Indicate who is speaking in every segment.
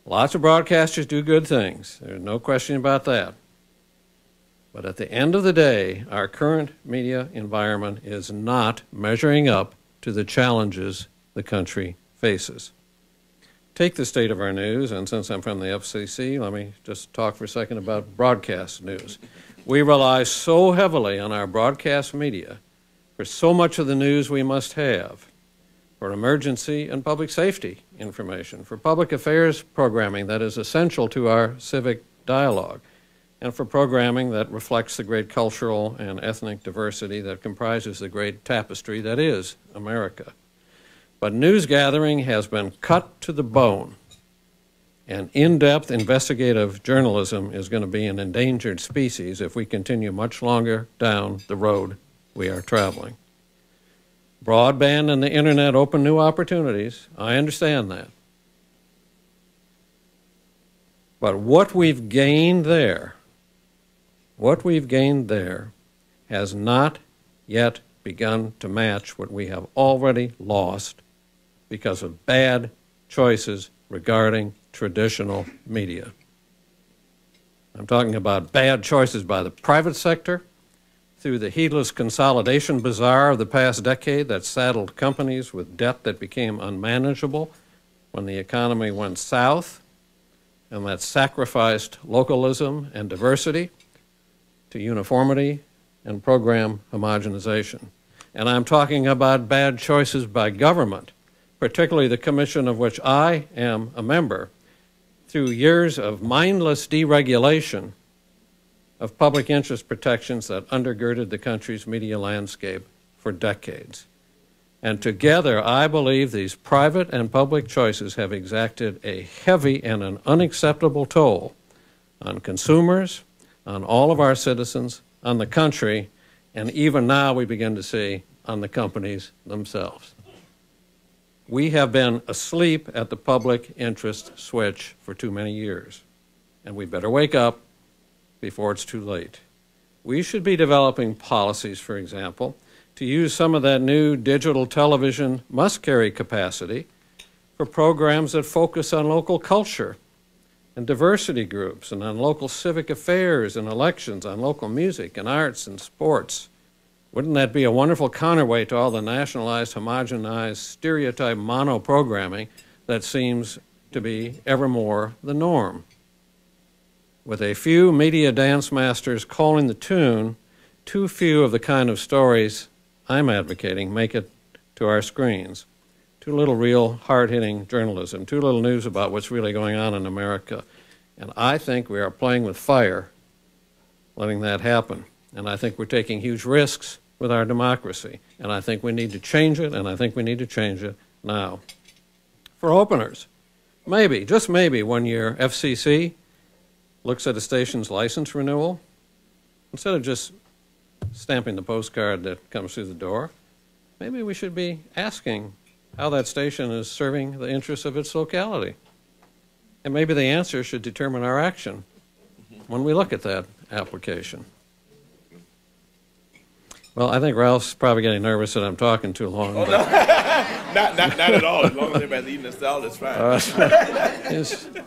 Speaker 1: Lots of broadcasters do good things. There's no question about that. But at the end of the day, our current media environment is not measuring up to the challenges the country faces. Take the state of our news, and since I'm from the FCC, let me just talk for a second about broadcast news. We rely so heavily on our broadcast media for so much of the news we must have, for emergency and public safety information, for public affairs programming that is essential to our civic dialogue, and for programming that reflects the great cultural and ethnic diversity that comprises the great tapestry that is America. But news gathering has been cut to the bone, and in-depth investigative journalism is going to be an endangered species if we continue much longer down the road we are traveling. Broadband and the internet open new opportunities. I understand that. But what we've gained there has not yet begun to match what we have already lost because of bad choices regarding traditional media. I'm talking about bad choices by the private sector through the heedless consolidation bazaar of the past decade that saddled companies with debt that became unmanageable when the economy went south, and that sacrificed localism and diversity to uniformity and program homogenization. And I'm talking about bad choices by government, particularly the commission of which I am a member, through years of mindless deregulation of public interest protections that undergirded the country's media landscape for decades. And together, I believe these private and public choices have exacted a heavy and an unacceptable toll on consumers, on all of our citizens, on the country, and even now we begin to see on the companies themselves. We have been asleep at the public interest switch for too many years, and we better wake up before it's too late. We should be developing policies, for example, to use some of that new digital television must-carry capacity for programs that focus on local culture and diversity groups and on local civic affairs and elections, on local music and arts and sports. Wouldn't that be a wonderful counterweight to all the nationalized, homogenized, stereotype mono-programming that seems to be ever more the norm? With a few media dance masters calling the tune, too few of the kind of stories I'm advocating make it to our screens. Too little real hard-hitting journalism, too little news about what's really going on in America. And I think we are playing with fire, letting that happen. And I think we're taking huge risks with our democracy. And I think we need to change it, and I think we need to change it now. For openers, maybe, just maybe, one year FCC looks at a station's license renewal, instead of just stamping the postcard that comes through the door, maybe we should be asking how that station is serving the interests of its locality. And maybe the answer should determine our action when we look at that application. Well, I think Ralph's probably getting nervous that I'm talking too long.
Speaker 2: Oh, no. not at all. As long as everybody's eating the salad, it's fine.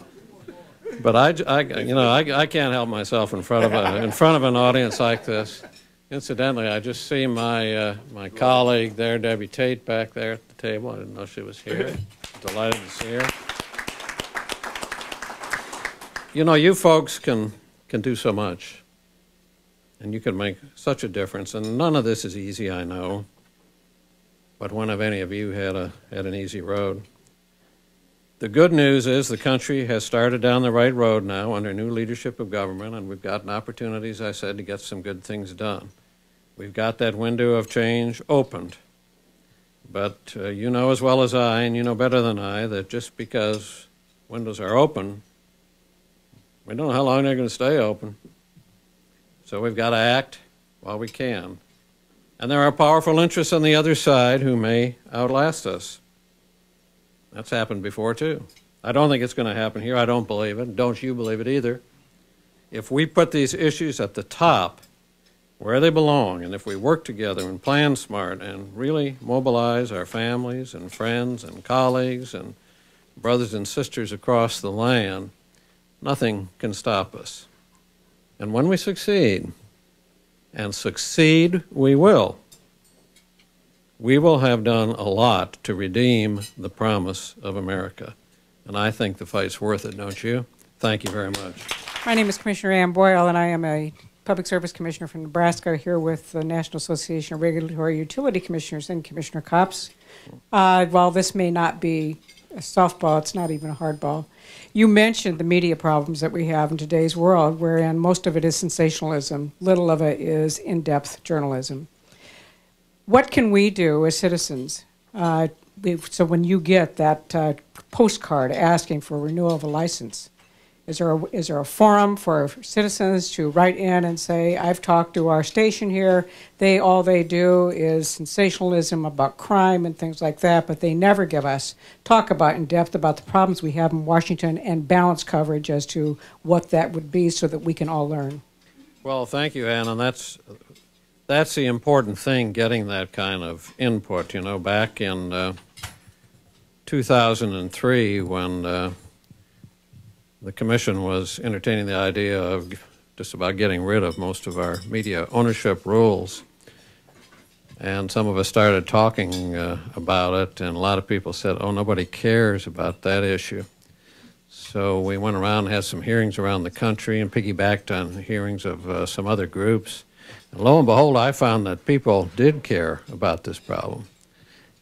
Speaker 1: But I can't help myself in front of an audience like this. Incidentally, I just see my colleague there, Debbie Tate, back there at the table. I didn't know she was here. Delighted to see her. You know, you folks can do so much, and you can make such a difference. And none of this is easy, I know. But when have any of you had an easy road? The good news is the country has started down the right road now under new leadership of government, and we've gotten opportunities, I said, to get some good things done. We've got that window of change opened. But you know as well as I, and you know better than I, that just because windows are open, we don't know how long they're going to stay open. So we've got to act while we can. And there are powerful interests on the other side who may outlast us. That's happened before, too. I don't think it's going to happen here. I don't believe it. Don't you believe it either. If we put these issues at the top where they belong, and if we work together and plan smart and really mobilize our families and friends and colleagues and brothers and sisters across the land, nothing can stop us. And when we succeed, and succeed we will have done a lot to redeem the promise of America. And I think the fight's worth it, don't you? Thank you very much.
Speaker 3: My name is Commissioner Ann Boyle, and I am a Public Service Commissioner from Nebraska, here with the National Association of Regulatory Utility Commissioners and Commissioner Copps. While this may not be a softball, it's not even a hardball. You mentioned the media problems that we have in today's world, wherein most of it is sensationalism, little of it is in-depth journalism. What can we do as citizens? So when you get that postcard asking for renewal of a license, is there a forum for citizens to write in and say, I've talked to our station here, all they do is sensationalism about crime and things like that, but they never give us talk about in depth about the problems we have in Washington and balanced coverage as to what that would be so that we can all learn?
Speaker 1: Well, thank you, Ann, and that's the important thing, getting that kind of input. You know, back in 2003, when the Commission was entertaining the idea of just about getting rid of most of our media ownership rules, and some of us started talking about it, and a lot of people said, oh, nobody cares about that issue. So we went around and had some hearings around the country and piggybacked on hearings of some other groups. And lo and behold, I found that people did care about this problem,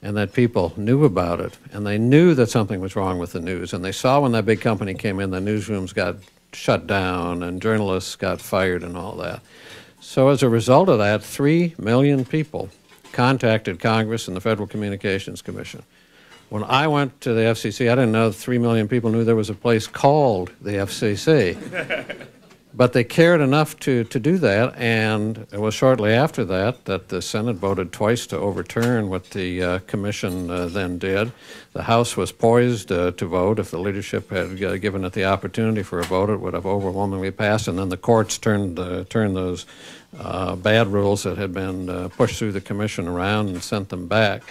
Speaker 1: and that people knew about it, and they knew that something was wrong with the news, and they saw when that big company came in, the newsrooms got shut down and journalists got fired and all that. So as a result of that, 3 million people contacted Congress and the Federal Communications Commission. When I went to the FCC, I didn't know 3 million people knew there was a place called the FCC. But they cared enough to do that, and it was shortly after that that the Senate voted twice to overturn what the Commission then did. The House was poised to vote. If the leadership had given it the opportunity for a vote, it would have overwhelmingly passed, and then the courts turned those bad rules that had been pushed through the Commission around and sent them back.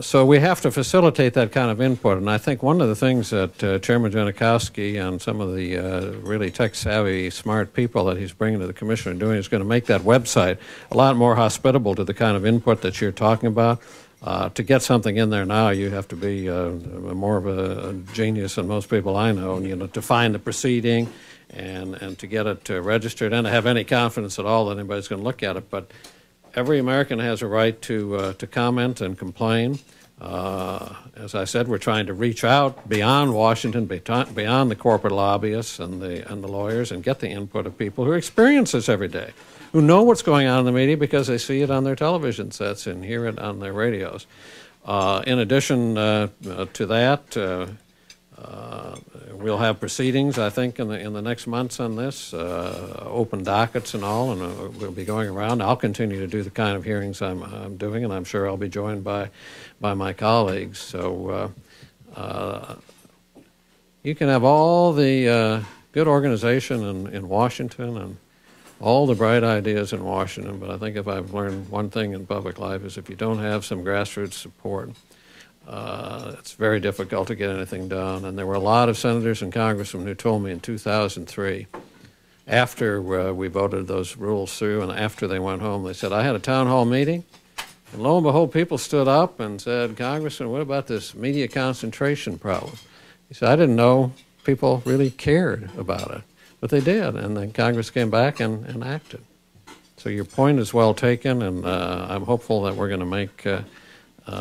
Speaker 1: So we have to facilitate that kind of input, and I think one of the things that Chairman Janikowski and some of the really tech-savvy, smart people that he's bringing to the Commission are doing is going to make that website a lot more hospitable to the kind of input that you're talking about. To get something in there now, you have to be more of a genius than most people I know, to find the proceeding and to get it registered and to have any confidence at all that anybody's going to look at it. But every American has a right to comment and complain. As I said, we're trying to reach out beyond Washington, beyond the corporate lobbyists and the lawyers, and get the input of people who experience this every day, who know what's going on in the media because they see it on their television sets and hear it on their radios. In addition to that, we'll have proceedings, I think, in the next months on this, open dockets and all, and we'll be going around. I'll continue to do the kind of hearings I'm doing, and I'm sure I'll be joined by my colleagues. So you can have all the good organization in Washington and all the bright ideas in Washington, but I think if I've learned one thing in public life is if you don't have some grassroots support, it's very difficult to get anything done. And there were a lot of senators and congressmen who told me in 2003, after we voted those rules through and after they went home, they said, I had a town hall meeting, and lo and behold, people stood up and said, Congressman, what about this media concentration problem? He said, I didn't know people really cared about it, but they did, and then Congress came back and acted. So your point is well taken, and I'm hopeful that we're going to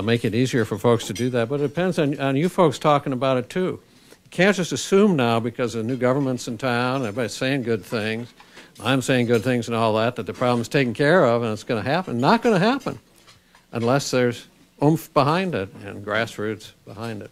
Speaker 1: make it easier for folks to do that, but it depends on you folks talking about it too. You can't just assume now because the new government's in town, everybody's saying good things, I'm saying good things and all that the problem's taken care of and it's going to happen. Not going to happen unless there's oomph behind it and grassroots behind it.